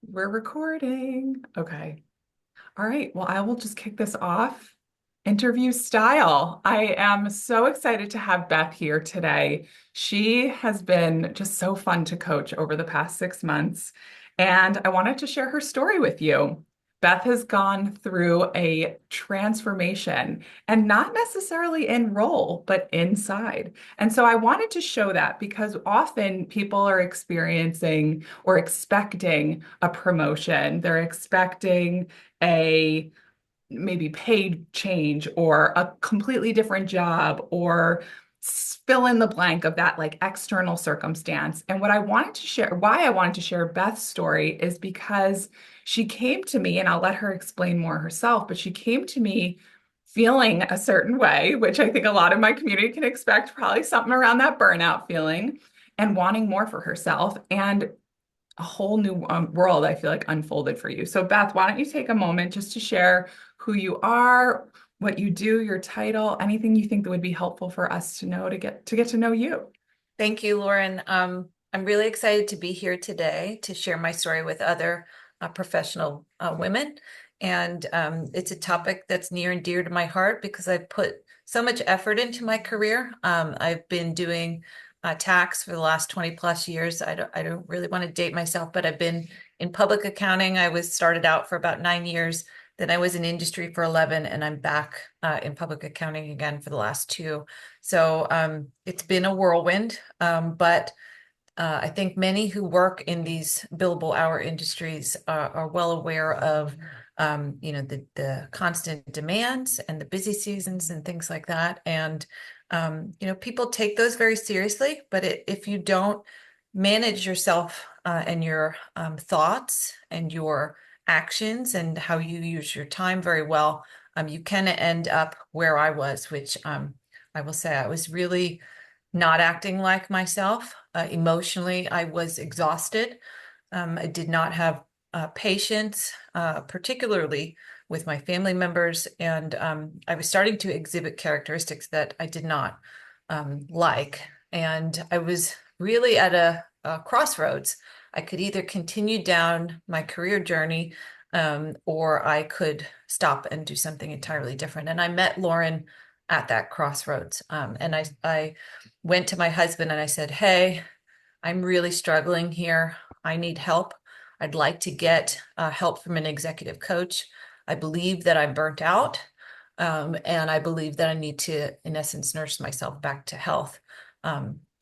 We're recording. Okay. All right. Well, I will just kick this off. Interview style. I am so excited to have Beth here today. She has been just so fun to coach over the past 6 months, and I wanted to share her story with you. Beth has gone through a transformation and not necessarily in role, but inside. And so I wanted to show that because often people are experiencing or expecting a promotion. They're expecting a maybe paid change or a completely different job or fill in the blank of that like external circumstance. And what I wanted to share, why I wanted to share Beth's story is because she came to me, and I'll let her explain more herself, but she came to me feeling a certain way, which I think a lot of my community can expect, probably something around that burnout feeling and wanting more for herself. And a whole new world, I feel like, unfolded for you. So, Beth, why don't you take a moment just to share who you are, what you do, your title, anything you think that would be helpful for us to know to get to know you. Thank you, Lauren. I'm really excited to be here today to share my story with other professional women. And it's a topic that's near and dear to my heart because I've put so much effort into my career. I've been doing tax for the last 20 plus years. I don't really want to date myself, but I've been in public accounting. I was started out for about 9 years. Then I was in industry for 11, and I'm back in public accounting again for the last two. So it's been a whirlwind, but I think many who work in these billable hour industries are well aware of, the constant demands and the busy seasons and things like that. And, people take those very seriously, but if you don't manage yourself and your thoughts and your actions and how you use your time very well, you can end up where I was, which I will say I was really not acting like myself. Emotionally, I was exhausted. I did not have patience, particularly with my family members, and I was starting to exhibit characteristics that I did not like. And I was really at a crossroads. I could either continue down my career journey, or I could stop and do something entirely different. And I met Lauren at that crossroads. And I went to my husband and I said, "Hey, I'm really struggling here. I need help. I'd like to get help from an executive coach. I believe that I'm burnt out. And I believe that I need to, in essence, nurse myself back to health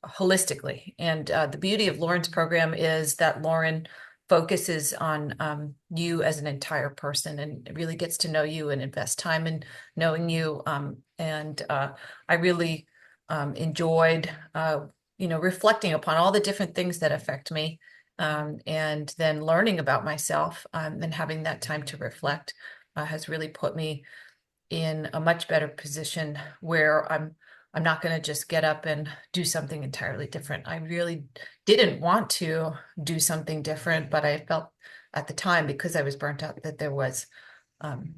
holistically." And the beauty of Lauren's program is that Lauren focuses on you as an entire person and really gets to know you and invest time in knowing you. And I really enjoyed, reflecting upon all the different things that affect me, and then learning about myself, and having that time to reflect has really put me in a much better position where I'm not going to just get up and do something entirely different. I really didn't want to do something different, but I felt at the time, because I was burnt out, that there was, um,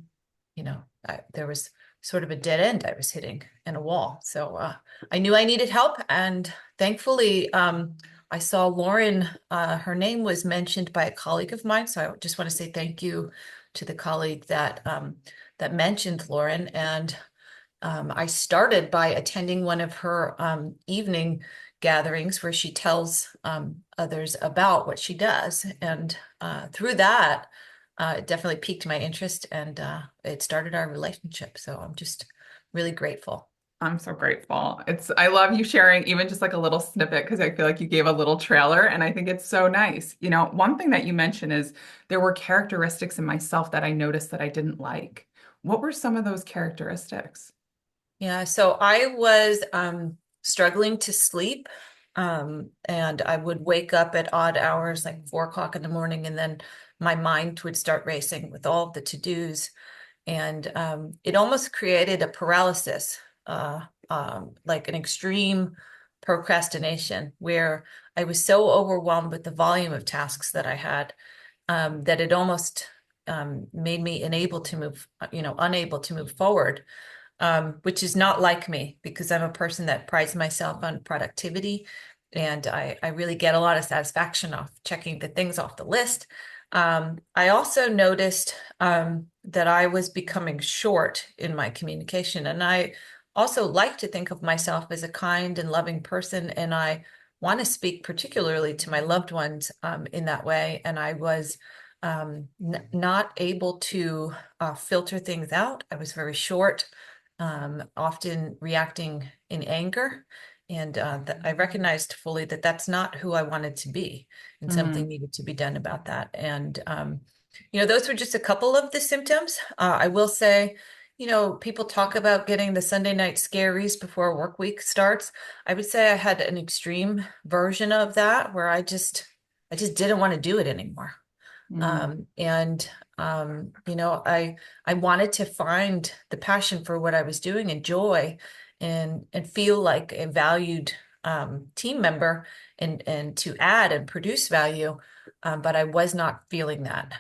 there was sort of a dead end I was hitting and a wall. So I knew I needed help, and thankfully, I saw Lauren. Her name was mentioned by a colleague of mine, so I just want to say thank you to the colleague that mentioned Lauren. And I started by attending one of her evening gatherings where she tells others about what she does. And through that, it definitely piqued my interest, and it started our relationship. So I'm just really grateful. I'm so grateful. I love you sharing even just like a little snippet because I feel like you gave a little trailer and I think it's so nice. One thing that you mentioned is there were characteristics in myself that I noticed that I didn't like. What were some of those characteristics? Yeah, so I was struggling to sleep. And I would wake up at odd hours, like 4 o'clock in the morning, and then my mind would start racing with all of the to-dos. And it almost created a paralysis, like an extreme procrastination, where I was so overwhelmed with the volume of tasks that I had, that it almost made me unable to move forward, which is not like me because I'm a person that prides myself on productivity. And I really get a lot of satisfaction off checking the things off the list. I also noticed that I was becoming short in my communication. And I also like to think of myself as a kind and loving person. And I want to speak particularly to my loved ones in that way. And I was n not able to filter things out. I was very short, often reacting in anger. And I recognized fully that that's not who I wanted to be, and something Mm, needed to be done about that. And, those were just a couple of the symptoms. I will say, people talk about getting the Sunday night scaries before a work week starts. I would say I had an extreme version of that where I just didn't want to do it anymore. mm. And I wanted to find the passion for what I was doing and joy and feel like a valued team member and to add and produce value. But I was not feeling that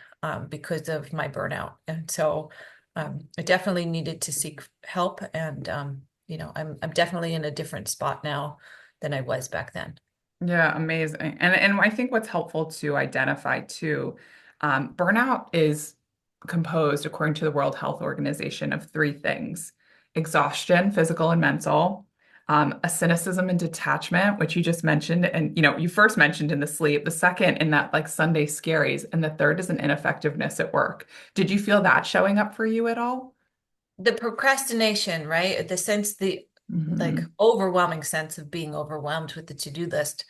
because of my burnout. And so I definitely needed to seek help. And I'm definitely in a different spot now than I was back then. Yeah, amazing. And I think what's helpful to identify too, burnout is composed, according to the World Health Organization, of three things: exhaustion, physical and mental, a cynicism and detachment, which you just mentioned, and you first mentioned in the sleep, the second in that like Sunday scaries, and the third is an ineffectiveness at work. Did you feel that showing up for you at all? The procrastination, right? The sense, the like Hmm. overwhelming sense of being overwhelmed with the to-do list,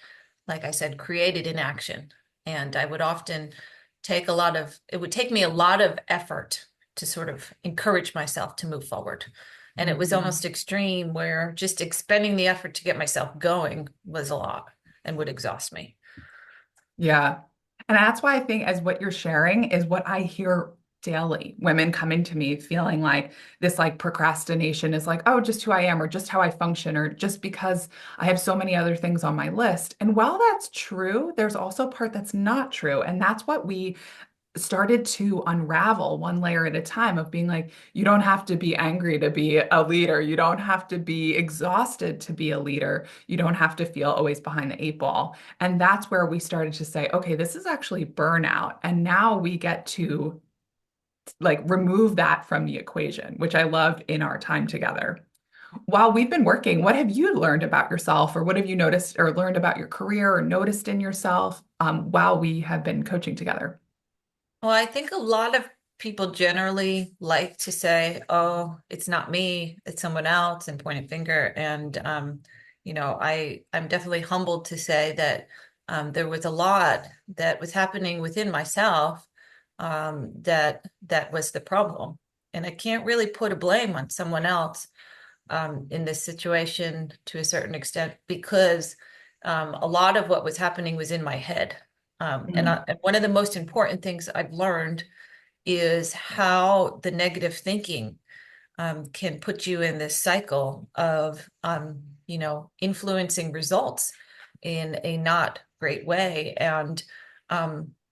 like I said, created inaction. And I would often it would take me a lot of effort to sort of encourage myself to move forward. And it was Hmm. almost extreme where just expending the effort to get myself going was a lot and would exhaust me. Yeah. And that's why I think as what you're sharing is what I hear daily. Women coming to me feeling like this like procrastination is like, oh, just who I am or just how I function or just because I have so many other things on my list. And while that's true, there's also part that's not true. And that's what we started to unravel one layer at a time of being like, you don't have to be angry to be a leader. You don't have to be exhausted to be a leader. You don't have to feel always behind the eight ball. And that's where we started to say, okay, this is actually burnout. And now we get to like remove that from the equation, which I loved in our time together. While we've been working, what have you learned about yourself, or what have you noticed or learned about your career or noticed in yourself while we have been coaching together? Well, I think a lot of people generally like to say, "Oh, it's not me, it's someone else," and point a finger. And I'm definitely humbled to say that there was a lot that was happening within myself that was the problem, and I can't really put a blame on someone else in this situation to a certain extent because a lot of what was happening was in my head. And one of the most important things I've learned is how the negative thinking can put you in this cycle of, influencing results in a not great way. And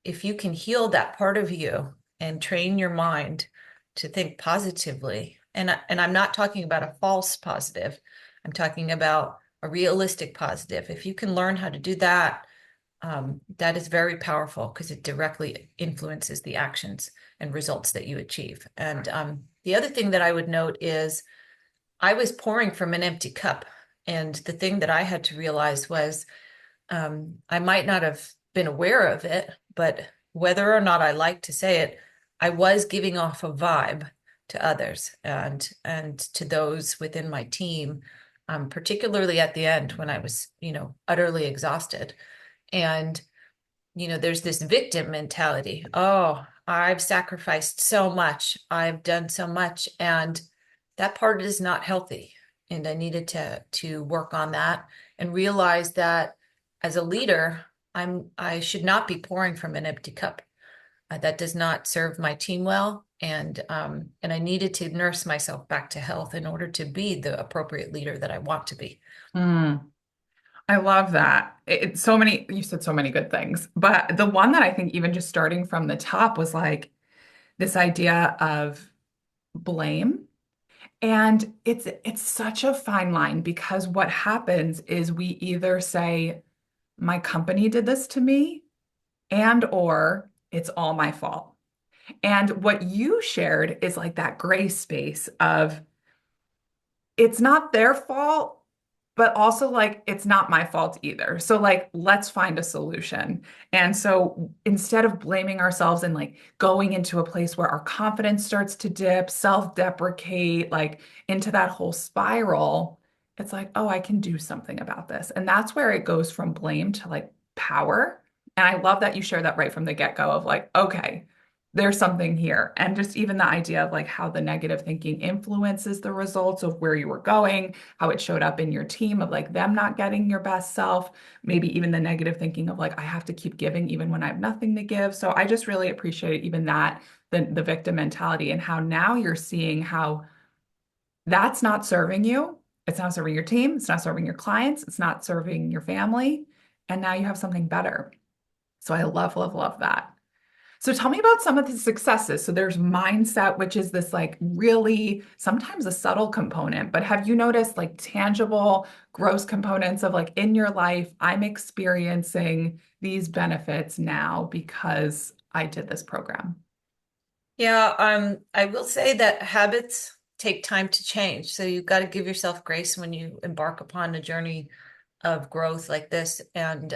if you can heal that part of you and train your mind to think positively, and I'm not talking about a false positive, I'm talking about a realistic positive. If you can learn how to do that, that is very powerful because it directly influences the actions and results that you achieve. And the other thing that I would note is I was pouring from an empty cup. And the thing that I had to realize was I might not have been aware of it, but whether or not I like to say it, I was giving off a vibe to others and to those within my team, particularly at the end when I was, utterly exhausted. And there's this victim mentality. Oh, I've sacrificed so much. I've done so much. And that part is not healthy. And I needed to work on that and realize that as a leader, I should not be pouring from an empty cup. That does not serve my team well. And I needed to nurse myself back to health in order to be the appropriate leader that I want to be. Mm. I love that. It's so many, you said so many good things, but the one that I think even just starting from the top was like this idea of blame. And it's such a fine line because what happens is we either say, my company did this to me, and or it's all my fault. And what you shared is like that gray space of it's not their fault, but also like it's not my fault either. So like let's find a solution. And so instead of blaming ourselves and like going into a place where our confidence starts to dip, self-deprecate, like into that whole spiral, it's like, oh, I can do something about this. And that's where it goes from blame to like power. And I love that you share that right from the get-go of like, okay, there's something here. And just even the idea of like how the negative thinking influences the results of where you were going, how it showed up in your team of like them not getting your best self, maybe even the negative thinking of like, I have to keep giving even when I have nothing to give. So I just really appreciate even that, the victim mentality and how now you're seeing how that's not serving you. It's not serving your team. It's not serving your clients. It's not serving your family. And now you have something better. So I love, love, love that. So tell me about some of the successes. So there's mindset, which is this like really sometimes a subtle component, but have you noticed like tangible, gross components of like in your life, I'm experiencing these benefits now because I did this program? Yeah, I will say that habits take time to change. So you've got to give yourself grace when you embark upon a journey of growth like this. And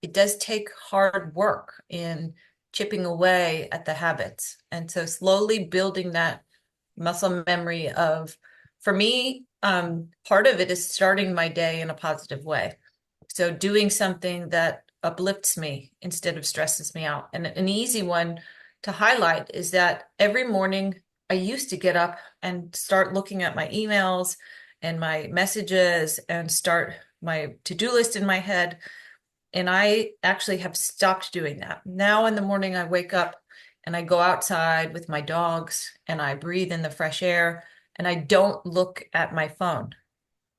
it does take hard work in chipping away at the habits. And so slowly building that muscle memory of, for me, part of it is starting my day in a positive way. So doing something that uplifts me instead of stresses me out. And an easy one to highlight is that every morning I used to get up and start looking at my emails and my messages and start my to-do list in my head. And I actually have stopped doing that. Now in the morning, I wake up and I go outside with my dogs and I breathe in the fresh air and I don't look at my phone.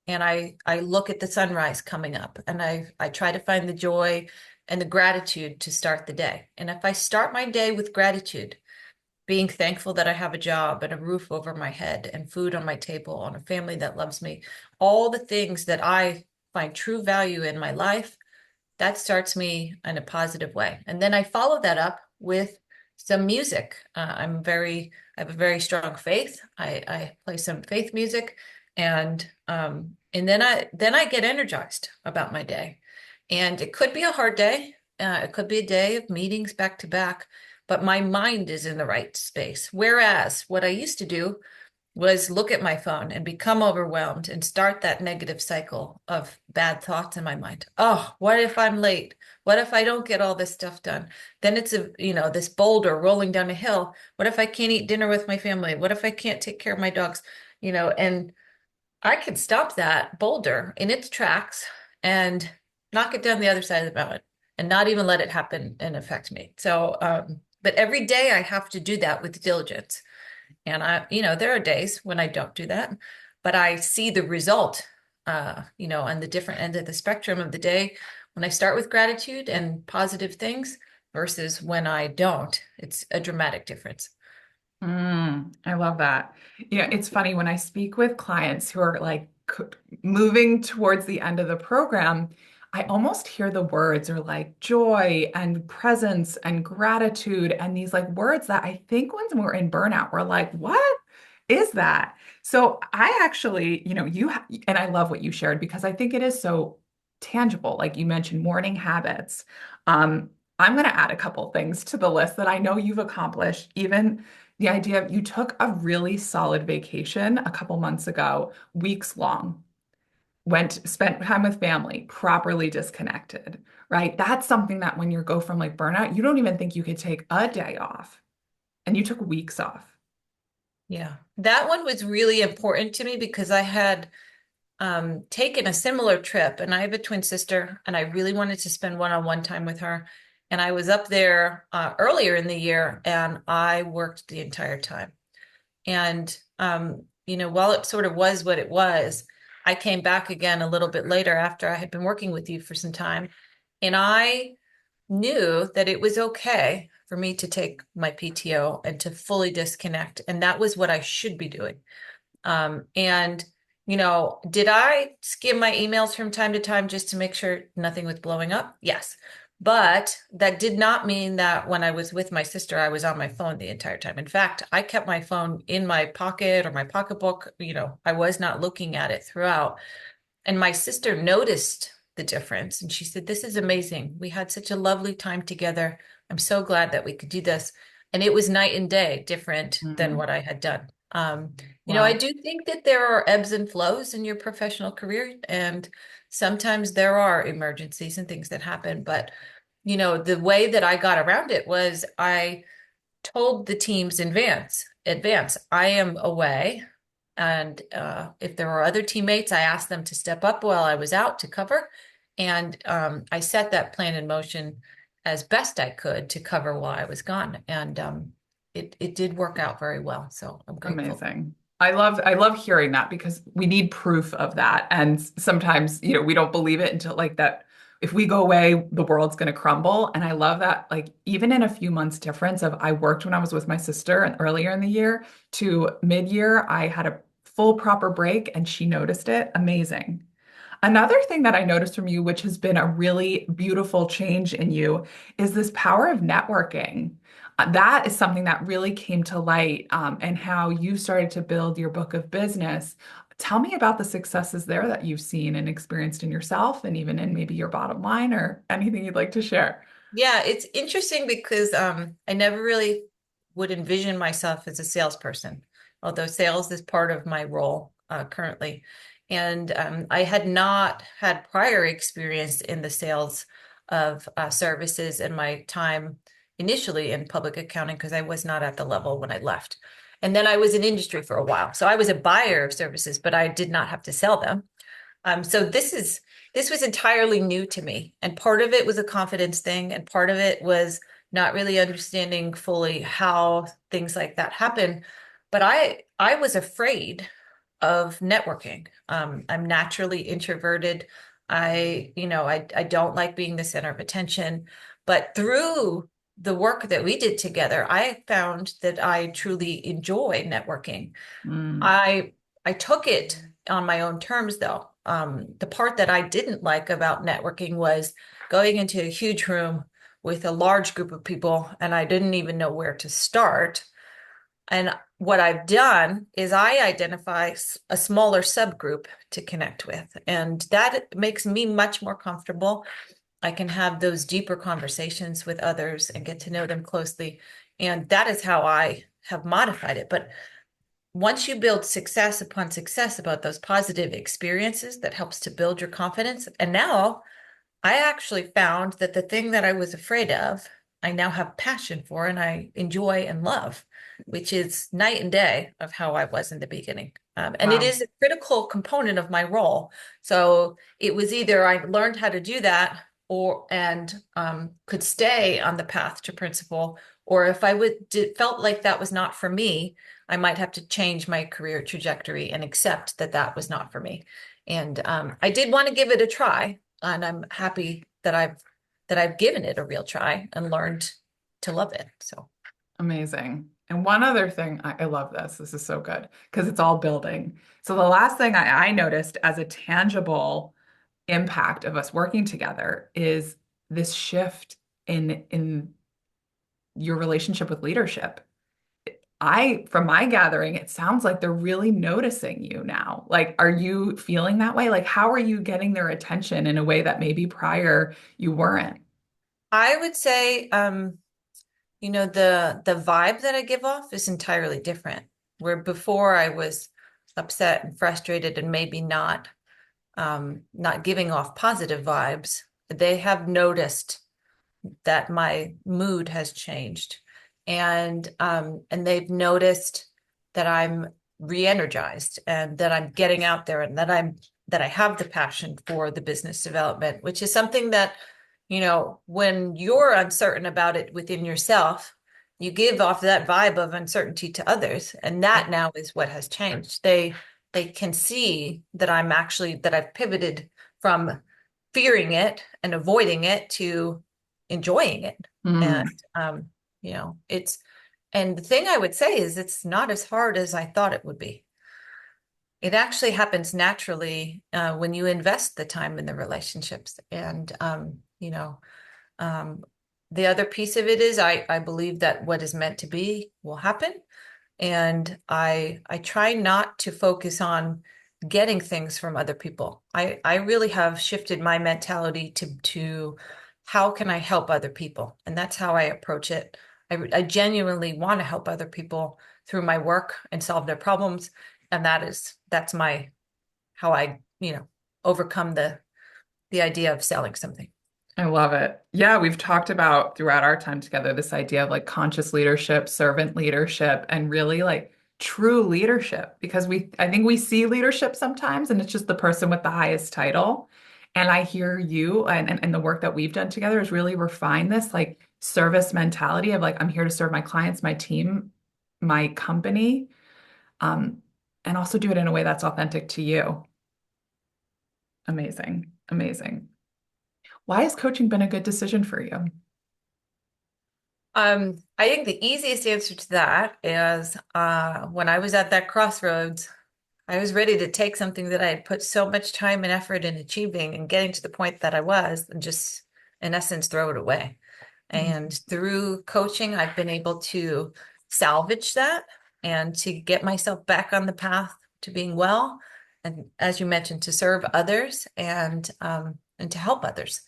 And I look at the sunrise coming up and I try to find the joy and the gratitude to start the day. And if I start my day with gratitude, being thankful that I have a job and a roof over my head and food on my table, on a family that loves me, all the things that I find true value in my life, that starts me in a positive way. And then I follow that up with some music. I have a very strong faith. I play some faith music, and then I get energized about my day. And it could be a hard day. It could be a day of meetings back to back, but my mind is in the right space. Whereas what I used to do was look at my phone and become overwhelmed and start that negative cycle of bad thoughts in my mind. Oh, what if I'm late? What if I don't get all this stuff done? Then it's this boulder rolling down a hill. What if I can't eat dinner with my family? What if I can't take care of my dogs? And I can stop that boulder in its tracks and knock it down the other side of the mountain and not even let it happen and affect me. So, but every day I have to do that with diligence. And there are days when I don't do that, but I see the result, on the different end of the spectrum of the day when I start with gratitude and positive things versus when I don't. It's a dramatic difference. I love that. It's funny when I speak with clients who are like moving towards the end of the program, I almost hear the words are like joy and presence and gratitude and these like words that I think when we're in burnout, we're like, what is that? So I actually, and I love what you shared because I think it is so tangible. Like you mentioned, morning habits. I'm going to add a couple things to the list that I know you've accomplished, even the idea of you took a really solid vacation a couple months ago, weeks long, spent time with family, properly disconnected, right? That's something that when you go from like burnout, you don't even think you could take a day off, and you took weeks off. Yeah. That one was really important to me because I had taken a similar trip, and I have a twin sister, and I really wanted to spend one-on-one time with her. And I was up there earlier in the year, and I worked the entire time. And while it sort of was what it was, I came back again a little bit later after I had been working with you for some time, and I knew that it was okay for me to take my PTO and to fully disconnect, and that was what I should be doing. Did I skim my emails from time to time just to make sure nothing was blowing up? Yes. But that did not mean that when I was with my sister, I was on my phone the entire time. In fact, I kept my phone in my pocket or my pocketbook. I was not looking at it throughout. And my sister noticed the difference and she said, "This is amazing. We had such a lovely time together. I'm so glad that we could do this." And it was night and day different than Mm, what I had done. I wow. do think that there are ebbs and flows in your professional career, and sometimes there are emergencies and things that happen. But, the way that I got around it was I told the teams in advance, I am away. And if there were other teammates, I asked them to step up while I was out to cover. And I set that plan in motion as best I could to cover while I was gone. And it did work out very well. So I'm grateful. Amazing. I love hearing that because we need proof of that. And sometimes, we don't believe it until like that if we go away, the world's going to crumble. And I love that like even in a few months difference of I worked when I was with my sister and earlier in the year to mid-year, I had a full proper break and she noticed it. Amazing. Another thing that I noticed from you, which has been a really beautiful change in you, is this power of networking. That is something that really came to light, and how you started to build your book of business. Tell me about the successes there that you've seen and experienced in yourself and even in maybe your bottom line or anything you'd like to share. Yeah, it's interesting because I never really would envision myself as a salesperson, although sales is part of my role currently. And I had not had prior experience in the sales of services in my time initially in public accounting because I was not at the level when I left. And then I was in industry for a while. So I was a buyer of services, but I did not have to sell them. So this was entirely new to me, and part of it was a confidence thing, and part of it was not really understanding fully how things like that happen. But I was afraid of networking. I'm naturally introverted. I don't like being the center of attention. But through the work that we did together, I found that I truly enjoy networking. Mm, I I took it on my own terms though. The part that I didn't like about networking was going into a huge room with a large group of people and I didn't even know where to start. And what I've done is I identify a smaller subgroup to connect with, and that makes me much more comfortable. I can have those deeper conversations with others and get to know them closely. And that is how I have modified it. But once you build success upon success about those positive experiences, that helps to build your confidence. And now I actually found that the thing that I was afraid of, I now have passion for and I enjoy and love, which is night and day of how I was in the beginning. And it wow. is a critical component of my role. So it was either I learned how to do that and could stay on the path to principal, or if felt like that was not for me, I might have to change my career trajectory and accept that that was not for me. And I did want to give it a try, and I'm happy that I've given it a real try and learned to love it. So Amazing. And one other thing, I love this. This is so good because it's all building. So the last thing I noticed as a tangible impact of us working together is this shift in your relationship with leadership. From my gathering, it sounds like they're really noticing you now. Like, are you feeling that way? Like, how are you getting their attention in a way that maybe prior you weren't? I would say, the vibe that I give off is entirely different. Where before I was upset and frustrated and maybe not giving off positive vibes, they have noticed that my mood has changed, and they've noticed that I'm re-energized and that I'm getting out there and that I have the passion for the business development, which is something that, when you're uncertain about it within yourself, you give off that vibe of uncertainty to others, and that now is what has changed. They can see that I've pivoted from fearing it and avoiding it to enjoying it. And Hmm. um, it's and the thing I would say is it's not as hard as I thought it would be. It actually happens naturally when you invest the time in the relationships. And Um, the other piece of it is I believe that what is meant to be will happen. And I try not to focus on getting things from other people. I really have shifted my mentality to how can I help other people? And that's how I approach it. I genuinely want to help other people through my work and solve their problems. And that's my how I, overcome the idea of selling something. I love it. Yeah, we've talked about throughout our time together this idea of like conscious leadership, servant leadership, and really like true leadership because I think we see leadership sometimes and it's just the person with the highest title. And I hear you and the work that we've done together is really refine this like service mentality of like, I'm here to serve my clients, my team, my company, um, and also do it in a way that's authentic to you. Amazing. Amazing. Why has coaching been a good decision for you? I think the easiest answer to that is when I was at that crossroads, I was ready to take something that I had put so much time and effort in achieving and getting to the point that I was and just, in essence, throw it away. And through coaching, I've been able to salvage that and to get myself back on the path to being well. And as you mentioned, to serve others and to help others.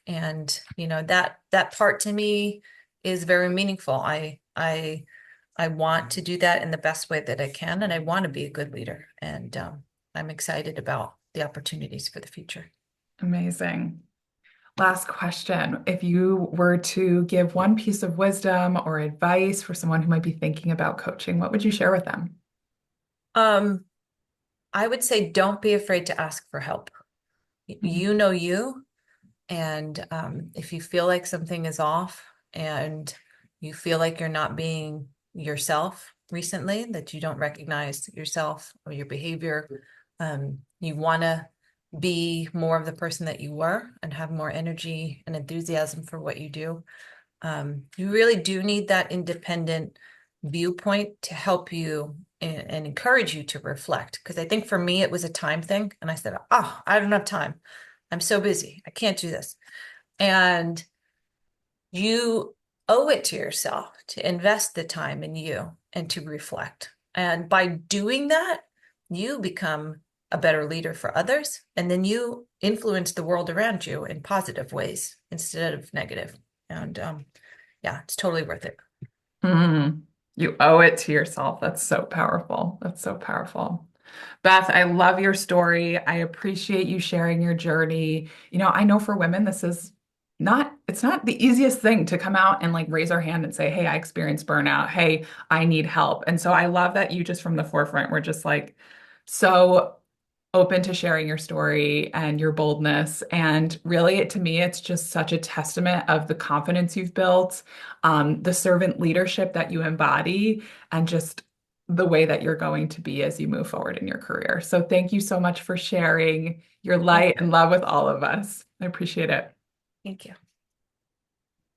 And that part to me is very meaningful. I want to do that in the best way that I can, and I want to be a good leader. And I'm excited about the opportunities for the future. Amazing. Last question. If you were to give one piece of wisdom or advice for someone who might be thinking about coaching, what would you share with them? Um, I would say don't be afraid to ask for help. Mhm. You know you, and if you feel like something is off and you feel like you're not being yourself recently, that you don't recognize yourself or your behavior, you want to be more of the person that you were and have more energy and enthusiasm for what you do. You really do need that independent viewpoint to help you and encourage you to reflect. Because I think for me, it was a time thing. And I said, oh, I don't have time. I'm so busy. I can't do this. And you owe it to yourself to invest the time in you and to reflect. And by doing that, you become a better leader for others. And then you influence the world around you in positive ways instead of negative. And yeah, it's totally worth it. Mm. You owe it to yourself. That's so powerful. That's so powerful. Beth, I love your story. I appreciate you sharing your journey. I know for women, it's not the easiest thing to come out and like raise our hand and say, hey, I experienced burnout. Hey, I need help. And so I love that you just from the forefront were just like so open to sharing your story and your boldness. And really, to me, it's just such a testament of the confidence you've built, the servant leadership that you embody, and just the way that you're going to be as you move forward in your career. So thank you so much for sharing your Thank light and love with all of us. I appreciate it. thank you.